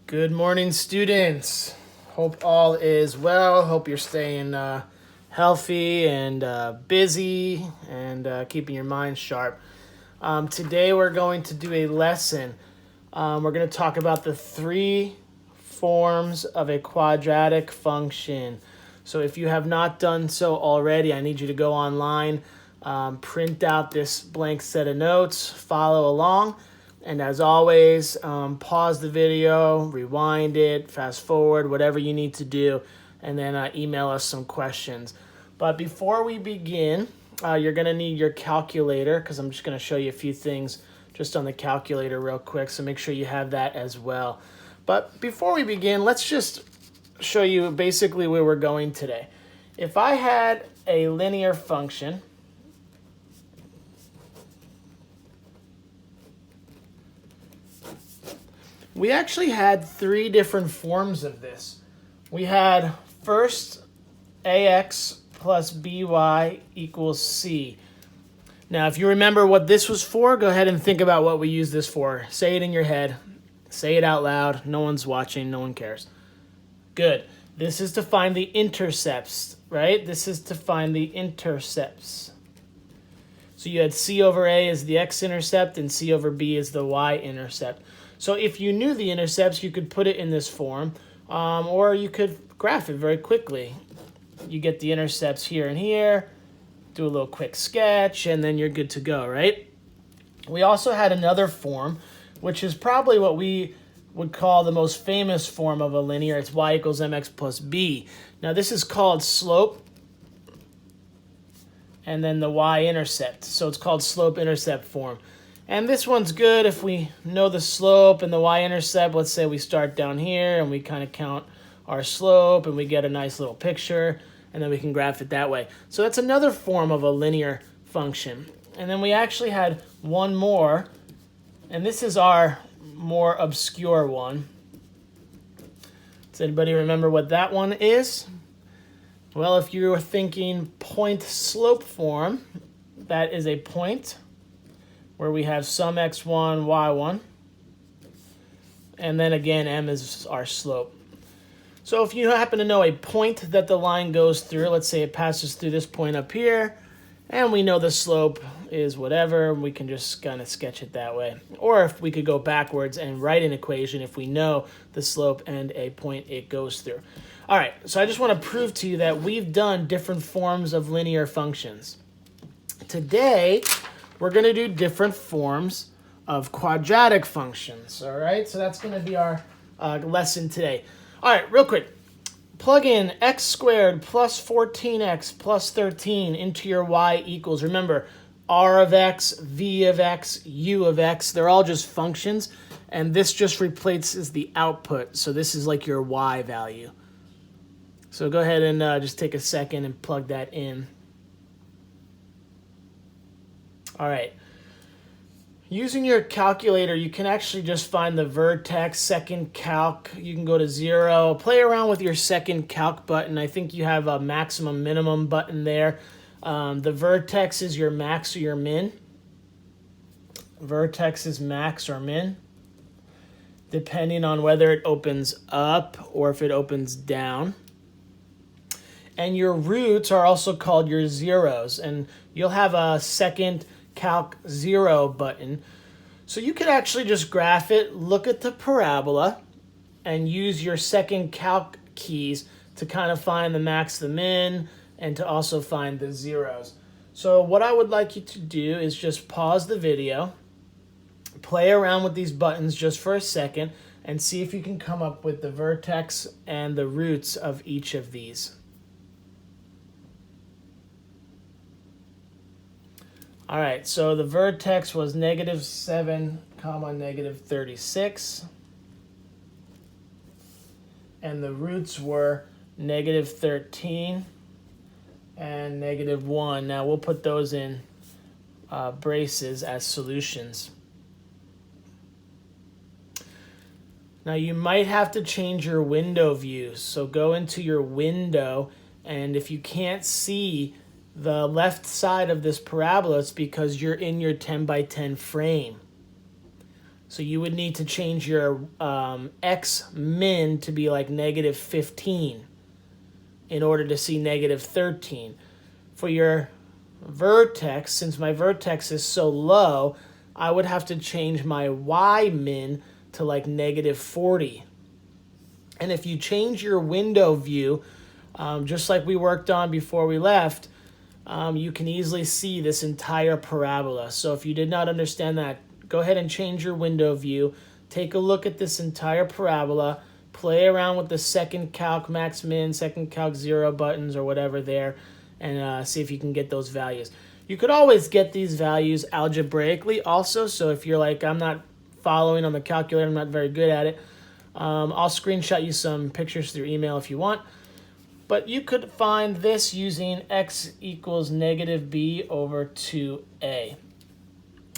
Good morning, students. Hope all is well. Hope you're staying healthy and busy and keeping your mind sharp. Today we're going to do a lesson. We're going to talk about the three forms of a quadratic function. So if you have not done so already, I need you to go online, print out this blank set of notes, follow along. And as always, pause the video, rewind it, fast forward, whatever you need to do, and then email us some questions. But before we begin, you're going to need your calculator because I'm just going to show you a few things just on the calculator real quick, so make sure you have that as well. But before we begin, let's just show you basically where we're going today. If I had a linear function, we actually had three different forms of this. We had first ax plus by equals c. Now, if you remember what this was for, go ahead and think about what we use this for. Say it in your head. Say it out loud. No one's watching. No one cares. Good. This is to find the intercepts, right? This is to find the intercepts. So you had c over a is the x-intercept and c over b is the y-intercept. So if you knew the intercepts, you could put it in this form, or you could graph it very quickly. You get the intercepts here and here, do a little quick sketch, and then you're good to go, right? We also had another form, which is probably what we would call the most famous form of a linear. It's y equals mx plus b. Now this is called slope, and then the y-intercept. So it's called slope-intercept form. And this one's good if we know the slope and the y-intercept. Let's say we start down here and we kind of count our slope and we get a nice little picture, and then we can graph it that way. So that's another form of a linear function. And then we actually had one more, and this is our more obscure one. Does anybody remember what that one is? Well, if you were thinking point-slope form, that is a point where we have some x1, y1, and then again, m is our slope. So if you happen to know a point that the line goes through, let's say it passes through this point up here, and we know the slope is whatever, we can just kind of sketch it that way. Or if we could go backwards and write an equation if we know the slope and a point it goes through. All right, so I just want to prove to you that we've done different forms of linear functions. Today, we're going to do different forms of quadratic functions, all right? So that's going to be our lesson today. All right, real quick. Plug in x squared plus 14x plus 13 into your y equals. Remember, r of x, v of x, u of x, they're all just functions, and this just replaces the output. So this is like your y value. So go ahead and just take a second and plug that in. All right, using your calculator, you can actually just find the vertex, second calc. You can go to 0. Play around with your second calc button. I think you have a maximum minimum button there. The vertex is your max or your min. Vertex is max or min, depending on whether it opens up or if it opens down. And your roots are also called your zeros, and you'll have a second calc 0 button. So you could actually just graph it, look at the parabola, and use your second calc keys to kind of find the max, the min, and to also find the zeros. So what I would like you to do is just pause the video, play around with these buttons just for a second, and see if you can come up with the vertex and the roots of each of these. All right, so the vertex was -7, -36. And the roots were -13 and -1. Now we'll put those in braces as solutions. Now you might have to change your window view. So go into your window, and if you can't see the left side of this parabola, it's because you're in your 10 by 10 frame. So you would need to change your x min to be like negative 15 in order to see negative 13. For your vertex, since my vertex is so low, I would have to change my y min to like negative 40. And if you change your window view, just like we worked on before we left, you can easily see this entire parabola. So if you did not understand that, go ahead and change your window view. Take a look at this entire parabola. Play around with the second calc max min, second calc 0 buttons or whatever there, and see if you can get those values. You could always get these values algebraically also. So if you're like, I'm not following on the calculator, I'm not very good at it, I'll screenshot you some pictures through email if you want. But you could find this using x equals negative b over 2a.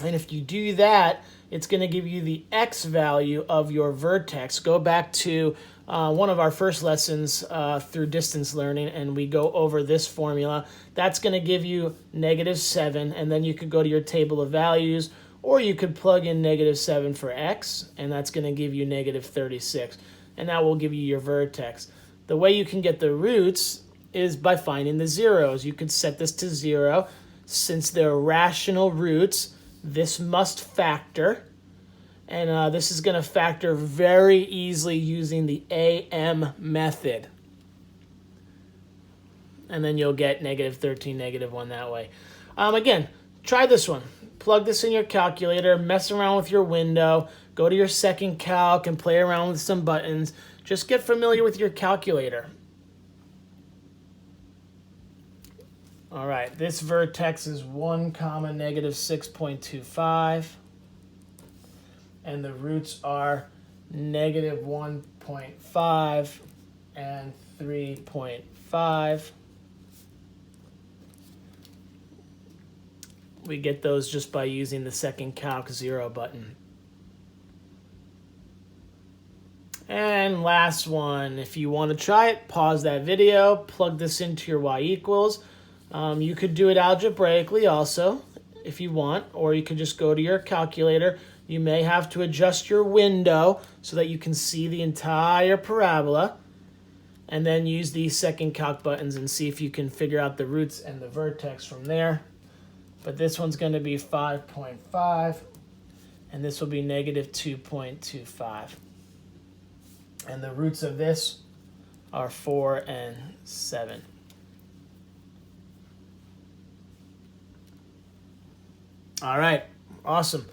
And if you do that, it's going to give you the x value of your vertex. Go back to one of our first lessons through distance learning, and we go over this formula. That's going to give you negative 7, and then you could go to your table of values, or you could plug in negative 7 for x, and that's going to give you negative 36. And that will give you your vertex. The way you can get the roots is by finding the zeros. You could set this to 0. Since they're rational roots, this must factor. And this is going to factor very easily using the AM method. And then you'll get negative 13, negative 1 that way. Again, try this one. Plug this in your calculator, mess around with your window, go to your second calc and play around with some buttons. Just get familiar with your calculator. All right, this vertex is 1, negative 6.25. And the roots are negative 1.5 and 3.5. We get those just by using the second calc 0 button. And last one, if you want to try it, pause that video, plug this into your y equals. You could do it algebraically also if you want, or you could just go to your calculator. You may have to adjust your window so that you can see the entire parabola, and then use these second calc buttons and see if you can figure out the roots and the vertex from there. But this one's going to be 5.5, and this will be negative 2.25. And the roots of this are 4 and 7. All right, awesome.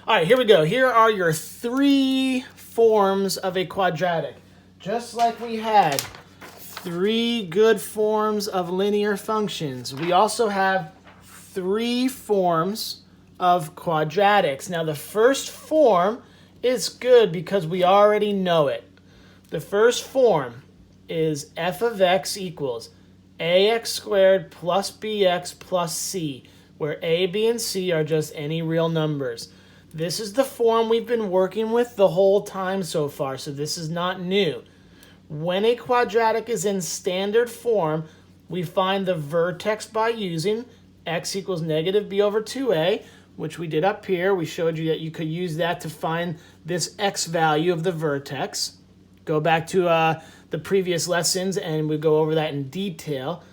All right, here we go. Here are your 3 forms of a quadratic. Just like we had 3 good forms of linear functions, we also have 3 forms of quadratics. Now, the first form is good because we already know it. The first form is f of x equals ax squared plus bx plus c, where a, b, and c are just any real numbers. This is the form we've been working with the whole time so far, so this is not new. When a quadratic is in standard form, we find the vertex by using x equals negative b over 2a, which we did up here. We showed you that you could use that to find this x value of the vertex. Go back to the previous lessons and we go over that in detail.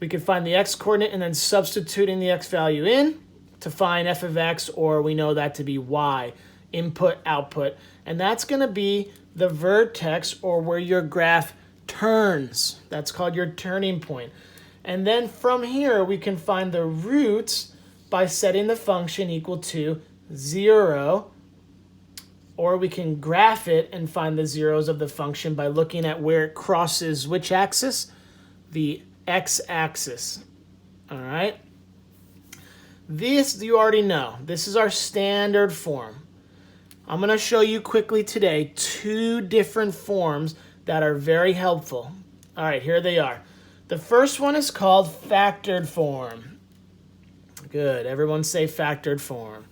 We can find the x coordinate and then substituting the x value in to find f of x, or we know that to be y, input, output. And that's going to be the vertex, or where your graph turns. That's called your turning point. And then from here, we can find the roots by setting the function equal to 0, or we can graph it and find the zeros of the function by looking at where it crosses which axis? The x-axis. All right? This you already know. This is our standard form. I'm going to show you quickly today 2 different forms that are very helpful. All right, here they are. The first one is called factored form. Good. Everyone say factored form.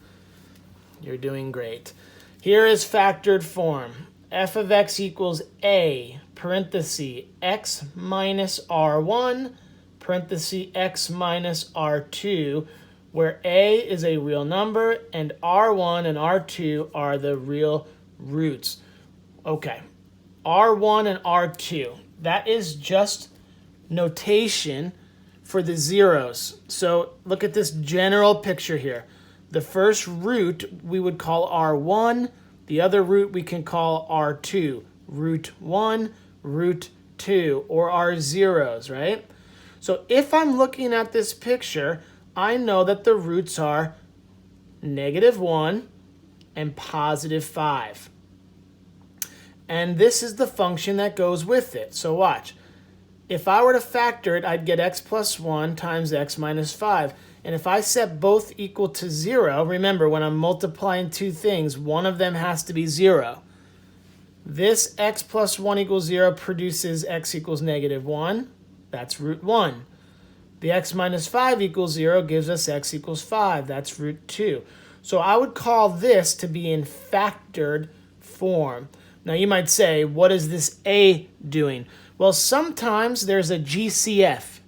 You're doing great. Here is factored form. F of x equals a, parenthesis, x minus r1, parenthesis, x minus r2, where a is a real number and r1 and r2 are the real roots. Okay, r1 and r2, that is just notation for the zeros. So look at this general picture here. The first root we would call r1, the other root we can call r2, root 1, root 2, or r zeros, right? So if I'm looking at this picture, I know that the roots are -1 and +5. And this is the function that goes with it. So watch. If I were to factor it, I'd get x plus 1 times x minus 5. And if I set both equal to 0, remember when I'm multiplying two things, one of them has to be 0. This x plus 1 equals 0 produces x equals -1. That's root 1. The x minus 5 equals 0 gives us x equals 5. That's root 2. So I would call this to be in factored form. Now you might say, what is this a doing? Well, sometimes there's a GCF.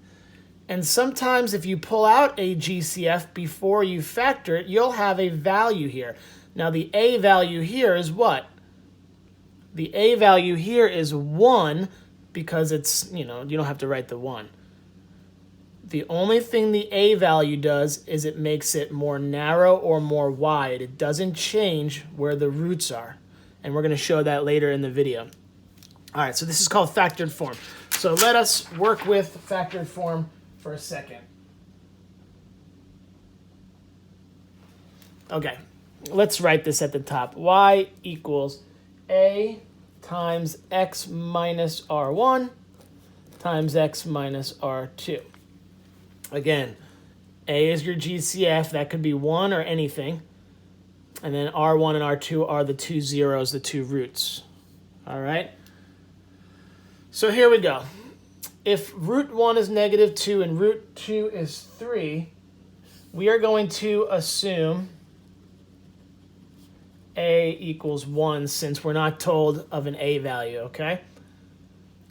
And sometimes if you pull out a GCF before you factor it, you'll have a value here. Now the a value here is what? The a value here is 1 because it's, you don't have to write the 1. The only thing the a value does is it makes it more narrow or more wide. It doesn't change where the roots are. And we're going to show that later in the video. All right, so this is called factored form. So let us work with factored form for a second. Okay, let's write this at the top. Y equals a times x minus r1 times x minus r2. Again, a is your GCF. That could be 1 or anything. And then r1 and r2 are the two zeros, the two roots. All right? So here we go. If root 1 is -2 and root 2 is 3, we are going to assume a equals 1 since we're not told of an a value, okay?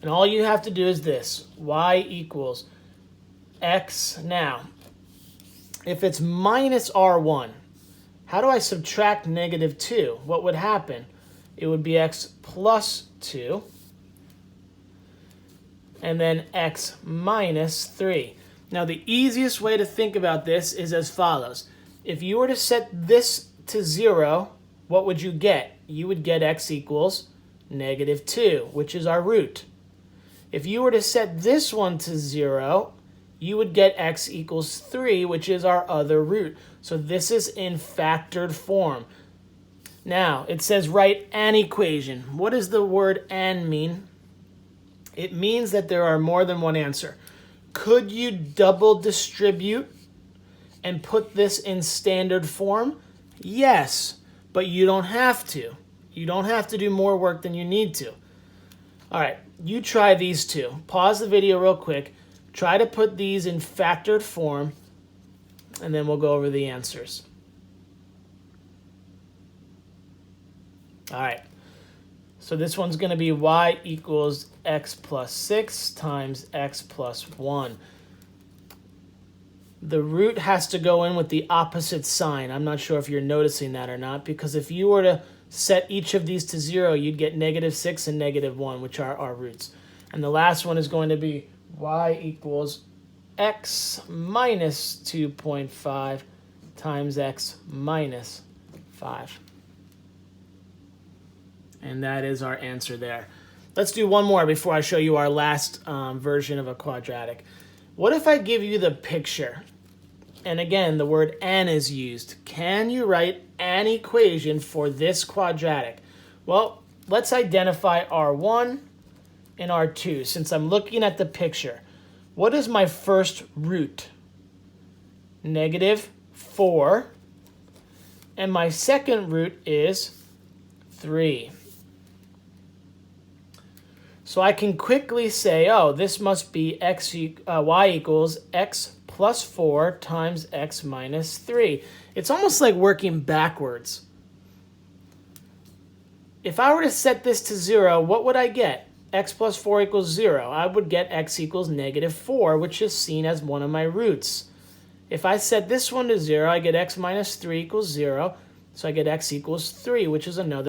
And all you have to do is this. Y equals x. Now, if it's minus r1, how do I subtract -2? What would happen? It would be x plus 2. And then x minus 3. Now the easiest way to think about this is as follows. If you were to set this to 0, what would you get? You would get x equals -2, which is our root. If you were to set this one to 0, you would get x equals 3, which is our other root. So this is in factored form. Now, it says write an equation. What does the word "and" mean? It means that there are more than one answer. Could you double distribute and put this in standard form? Yes, but you don't have to. You don't have to do more work than you need to. All right, you try these two. Pause the video real quick. Try to put these in factored form, and then we'll go over the answers. All right. So this one's going to be y equals x plus 6 times x plus 1. The root has to go in with the opposite sign. I'm not sure if you're noticing that or not, because if you were to set each of these to 0, you'd get -6 and -1, which are our roots. And the last one is going to be y equals x minus 2.5 times x minus 5. And that is our answer there. Let's do one more before I show you our last version of a quadratic. What if I give you the picture? And again, the word "and" is used. Can you write an equation for this quadratic? Well, let's identify R1 and R2 since I'm looking at the picture. What is my first root? -4. And my second root is 3. So I can quickly say, oh, this must be y equals x plus 4 times x minus 3. It's almost like working backwards. If I were to set this to 0, what would I get? X plus 4 equals 0. I would get x equals -4, which is seen as one of my roots. If I set this one to 0, I get x minus 3 equals 0. So I get x equals 3, which is another